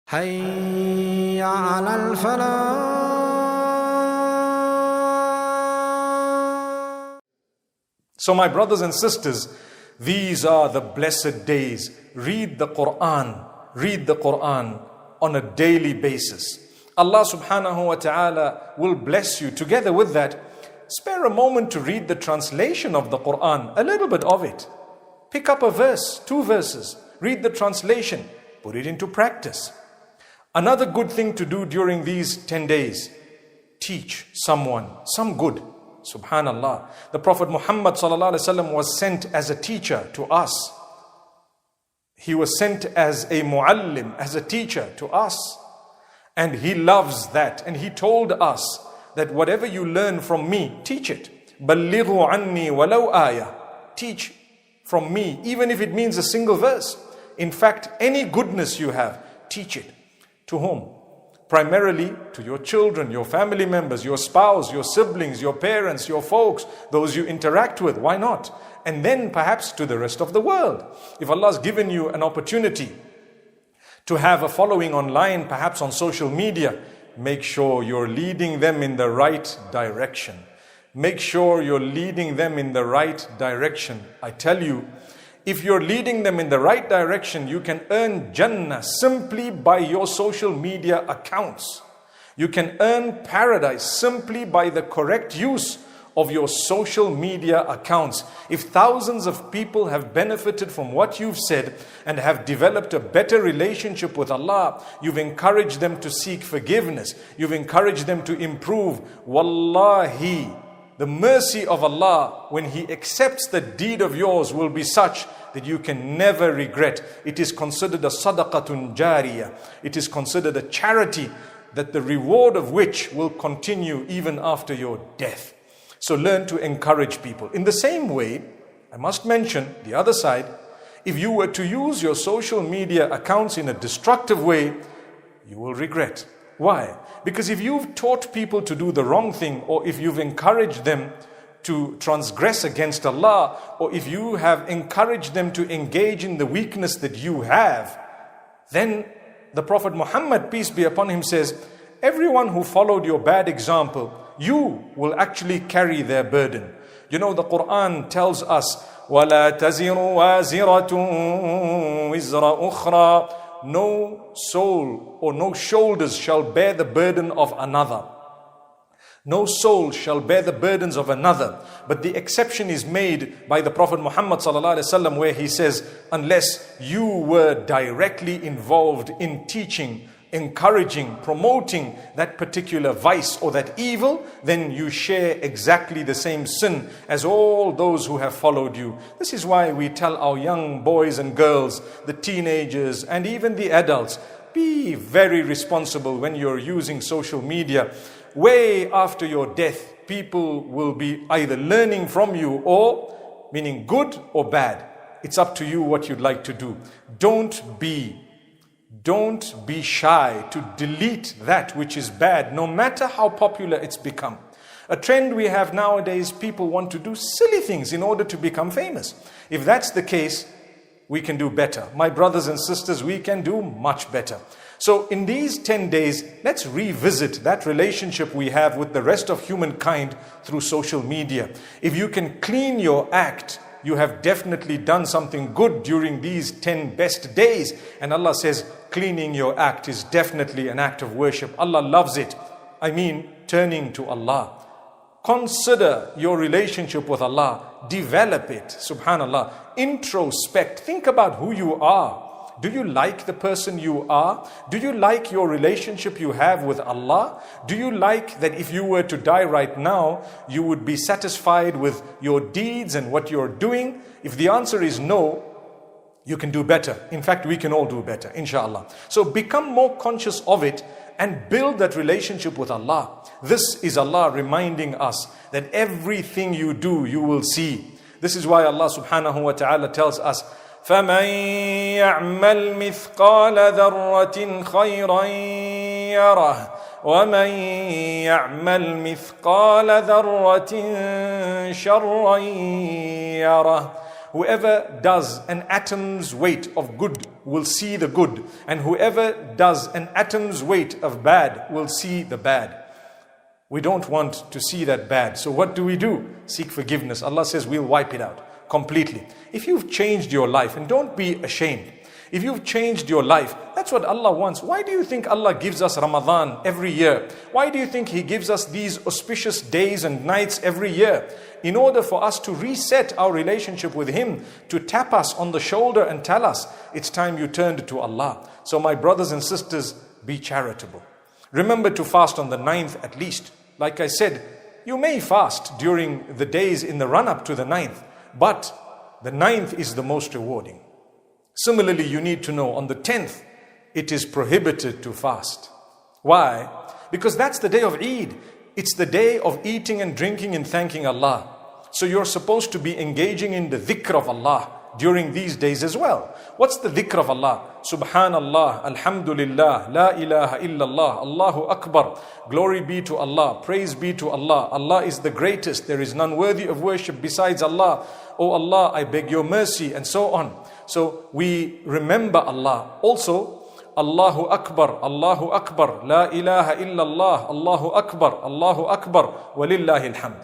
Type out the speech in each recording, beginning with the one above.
حي على الفلاح. So my brothers and sisters, these are the blessed days. Read the Quran on a daily basis. Allah subhanahu wa ta'ala will bless you. Together with that, spare a moment to read the translation of the Quran, a little bit of it. Pick up a verse, 2 verses, read the translation, put it into practice. Another good thing to do during these 10 days, teach someone some good. Subhanallah. The Prophet Muhammad sallallahu alaihi wasallam was sent as a teacher to us. He was sent as a muallim, as a teacher to us. And he loves that. And he told us that whatever you learn from me, teach it. بَلِّغُوا عَنِّي وَلَوْ آيَةً. Teach from me, even if it means a single verse. In fact, any goodness you have, teach it. To whom? Primarily to your children, your family members, your spouse, your siblings, your parents, your folks, those you interact with. Why not? And then perhaps to the rest of the world. If Allah has given you an opportunity to have a following online, perhaps on social media, make sure you're leading them in the right direction. Make sure you're leading them in the right direction. I tell you, if you're leading them in the right direction, you can earn Jannah simply by your social media accounts. You can earn paradise simply by the correct use of your social media accounts. If thousands of people have benefited from what you've said and have developed a better relationship with Allah, you've encouraged them to seek forgiveness. You've encouraged them to improve. Wallahi, the mercy of Allah, when He accepts the deed of yours, will be such that you can never regret. It is considered a sadaqatun jariyah. It is considered a charity that the reward of which will continue even after your death. So learn to encourage people. In the same way, I must mention the other side. If you were to use your social media accounts in a destructive way, you will regret. Why? Because if you've taught people to do the wrong thing, or if you've encouraged them to transgress against Allah, or if you have encouraged them to engage in the weakness that you have, then the Prophet Muhammad, peace be upon him, says, everyone who followed your bad example, you will actually carry their burden. You know, the Quran tells us, وَلَا تَزِرُ وَازِرَةٌ وِزْرَ أُخْرَى. No soul or no shoulders shall bear the burden of another. No soul shall bear the burdens of another. But the exception is made by the Prophet Muhammad sallallahu alaihi wasallam, where he says, unless you were directly involved in teaching, encouraging, promoting that particular vice or that evil, then you share exactly the same sin as all those who have followed you. This is why we tell our young boys and girls, the teenagers and even the adults, be very responsible when you're using social media. Way after your death, people will be either learning from you, or meaning good or bad. It's up to you what you'd like to do. Don't be shy to delete that which is bad, no matter how popular it's become. A trend we have nowadays, people want to do silly things in order to become famous. If that's the case, we can do better. My brothers and sisters, we can do much better. So in these 10 days, let's revisit that relationship we have with the rest of humankind through social media. If you can clean your act, you have definitely done something good during these 10 best days. And Allah says, cleaning your act is definitely an act of worship. Allah loves it. I mean, turning to Allah. Consider your relationship with Allah. Develop it. Subhanallah. Introspect. Think about who you are. Do you like the person you are? Do you like your relationship you have with Allah? Do you like that if you were to die right now, you would be satisfied with your deeds and what you're doing? If the answer is no, you can do better. In fact, we can all do better, inshallah. So become more conscious of it and build that relationship with Allah. This is Allah reminding us that everything you do, you will see. This is why Allah subhanahu wa ta'ala tells us, فَمَنْ يَعْمَلْ مِثْقَالَ ذَرَّةٍ خَيْرًا يَرَهُ وَمَنْ يَعْمَلْ مِثْقَالَ ذَرَّةٍ شَرًّا يَرَهُ. Whoever does an atom's weight of good will see the good. And whoever does an atom's weight of bad will see the bad. We don't want to see that bad. So what do? Seek forgiveness. Allah says we'll wipe it out completely. If you've changed your life, and don't be ashamed, if you've changed your life, that's what Allah wants. Why do you think Allah gives us Ramadan every year? Why do you think He gives us these auspicious days and nights every year? In order for us to reset our relationship with Him, to tap us on the shoulder and tell us, it's time you turned to Allah. So my brothers and sisters, be charitable. Remember to fast on the 9th at least. Like I said, you may fast during the days in the run-up to the 9th, but the 9th is the most rewarding. Similarly, you need to know on the 10th, it is prohibited to fast. Why? Because that's the day of Eid. It's the day of eating and drinking and thanking Allah. So you're supposed to be engaging in the dhikr of Allah during these days as well. What's the dhikr of Allah? Subhanallah, Alhamdulillah, La ilaha illallah, Allahu Akbar. Glory be to Allah, praise be to Allah. Allah is the greatest. There is none worthy of worship besides Allah. Oh Allah, I beg your mercy, and so on. So we remember Allah. Also, Allahu Akbar, La ilaha illallah, Allahu Akbar, Walillahi alhamd.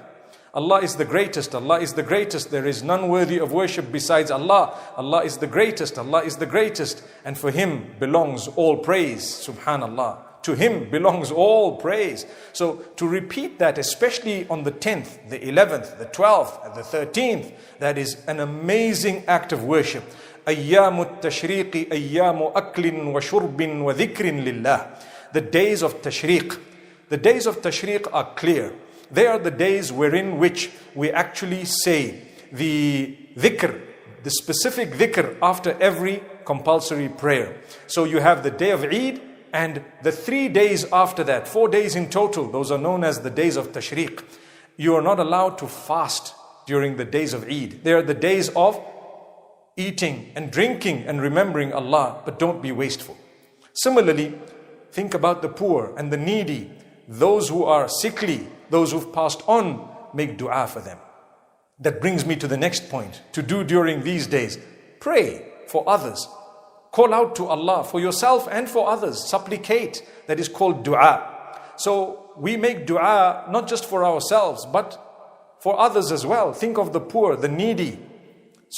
Allah is the greatest, Allah is the greatest. There is none worthy of worship besides Allah. Allah is the greatest, Allah is the greatest. And for Him belongs all praise, subhanallah. To Him belongs all praise. So to repeat that, especially on the 10th, the 11th, the 12th, and the 13th, that is an amazing act of worship. أيام التشريق أيام أكل وشرب وذكر لله. The days of Tashriq. The days of Tashriq are clear. They are the days wherein which we actually say the dhikr, the specific dhikr after every compulsory prayer. So you have the day of Eid and the 3 days after that, 4 days in total. Those are known as the days of Tashriq. You are not allowed to fast during the days of Eid. They are the days of eating and drinking and remembering Allah, but don't be wasteful. Similarly, think about the poor and the needy, those who are sickly, those who've passed on. Make dua for them. That brings me to the next point to do during these days. Pray for others. Call out to Allah for yourself and for others. Supplicate. That is called dua. So we make dua not just for ourselves, but for others as well. Think of the poor, the needy.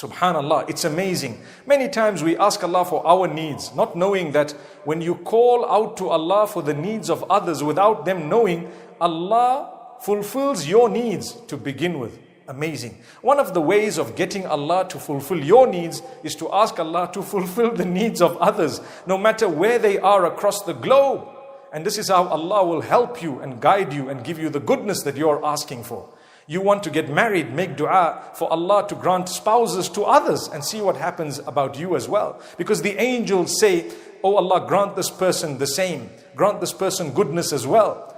Subhanallah, it's amazing. Many times we ask Allah for our needs, not knowing that when you call out to Allah for the needs of others without them knowing, Allah fulfills your needs to begin with. Amazing. One of the ways of getting Allah to fulfill your needs is to ask Allah to fulfill the needs of others, no matter where they are across the globe. And this is how Allah will help you and guide you and give you the goodness that you're asking for. You want to get married, make dua for Allah to grant spouses to others and see what happens about you as well. Because the angels say, oh Allah, grant this person the same. Grant this person goodness as well.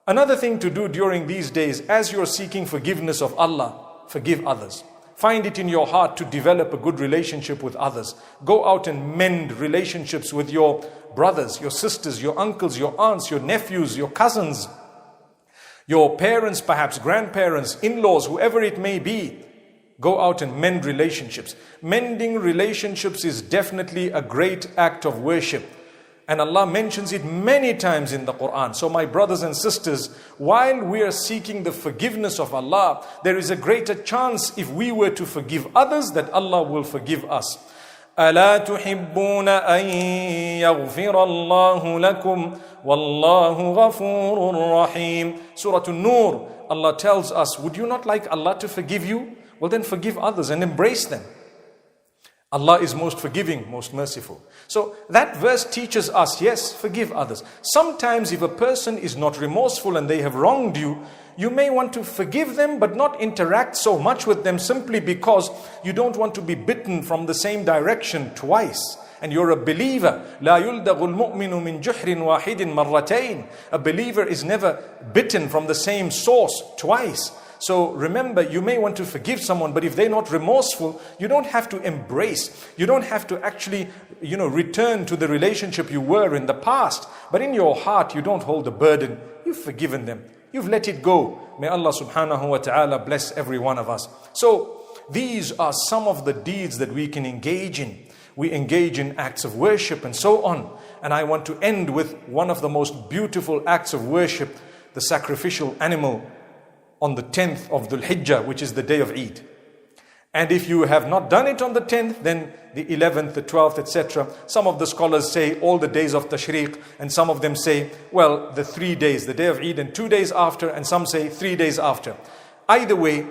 Another thing to do during these days, as you're seeking forgiveness of Allah, forgive others. Find it in your heart to develop a good relationship with others. Go out and mend relationships with your brothers, your sisters, your uncles, your aunts, your nephews, your cousins, your parents, perhaps grandparents, in-laws, whoever it may be. Go out and mend relationships. Mending relationships is definitely a great act of worship. And Allah mentions it many times in the Quran. So my brothers and sisters, while we are seeking the forgiveness of Allah, there is a greater chance if we were to forgive others that Allah will forgive us. أَلَا تُحِبُّونَ أَن يَغْفِرَ اللَّهُ لَكُمْ وَاللَّهُ غَفُورٌ رَحِيمٌ. Surah An-Nur, Allah tells us, would you not like Allah to forgive you? Well then forgive others and embrace them. Allah is most forgiving, most merciful. So that verse teaches us, yes, forgive others. Sometimes if a person is not remorseful and they have wronged you, you may want to forgive them but not interact so much with them simply because you don't want to be bitten from the same direction twice. And you're a believer. لا يلدغ المؤمن من جحر واحد مرتين. A believer is never bitten from the same source twice. So remember, you may want to forgive someone, but if they're not remorseful, you don't have to embrace. You don't have to actually, return to the relationship you were in the past. But in your heart, you don't hold the burden. You've forgiven them. You've let it go. May Allah subhanahu wa ta'ala bless every one of us. So these are some of the deeds that we can engage in. we engage in acts of worship and so on. And I want to end with one of the most beautiful acts of worship, the sacrificial animal on the 10th of Dhul Hijjah, which is the day of Eid. And if you have not done it on the 10th, then the 11th, the 12th, etc. Some of the scholars say all the days of Tashriq, and some of them say, well, the 3 days, the day of Eid and 2 days after, and some say 3 days after. Either way,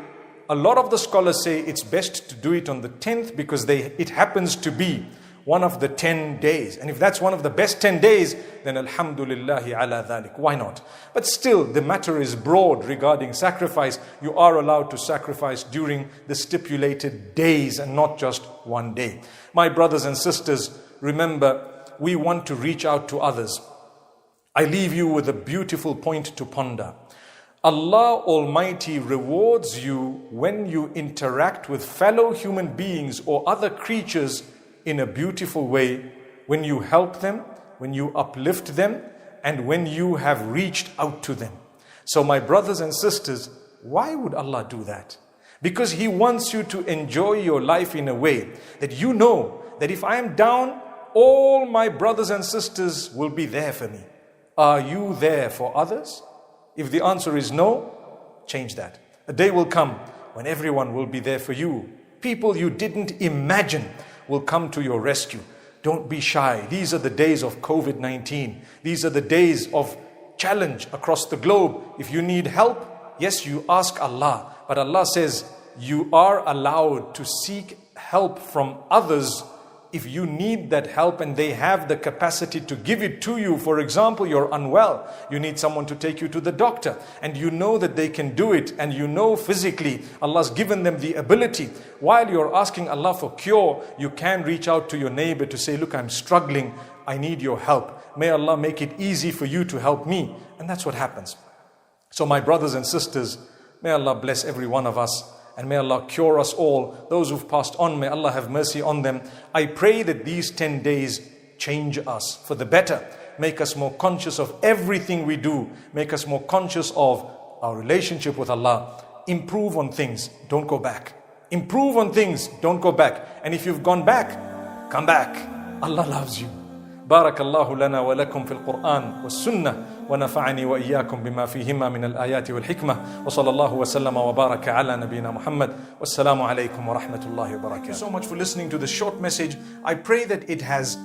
a lot of the scholars say it's best to do it on the 10th because it happens to be one of the 10 days. And if that's one of the best 10 days, then alhamdulillahi ala dhalik. Why not? But still, the matter is broad regarding sacrifice. You are allowed to sacrifice during the stipulated days and not just one day. My brothers and sisters, remember, we want to reach out to others. I leave you with a beautiful point to ponder. Allah Almighty rewards you when you interact with fellow human beings or other creatures in a beautiful way, when you help them, when you uplift them, and when you have reached out to them. So my brothers and sisters, why would Allah do that? Because He wants you to enjoy your life in a way that you know that if I am down, all my brothers and sisters will be there for me. Are you there for others? If the answer is no, change that. A day will come when everyone will be there for you. People you didn't imagine will come to your rescue. Don't be shy. These are the days of COVID-19. These are the days of challenge across the globe. If you need help, yes, you ask Allah. But Allah says you are allowed to seek help from others if you need that help and they have the capacity to give it to you. For example, you're unwell. You need someone to take you to the doctor and you know that they can do it and you know physically Allah's given them the ability. While you're asking Allah for cure, you can reach out to your neighbor to say, look, I'm struggling. I need your help. May Allah make it easy for you to help me. And that's what happens. So my brothers and sisters, may Allah bless every one of us. And may Allah cure us all. Those who've passed on, may Allah have mercy on them. I pray that these 10 days change us for the better. Make us more conscious of everything we do. Make us more conscious of our relationship with Allah. Improve on things, don't go back. Improve on things, don't go back. And if you've gone back, come back. Allah loves you. بارك الله لنا ولكم في القرآن والسنة ونفعني وإياكم بما فيهما من الآيات والحكمة وصلى الله وسلم وبارك على نبينا محمد والسلام عليكم ورحمة الله وبركاته. Thank you so much for listening to this short message. I pray that it has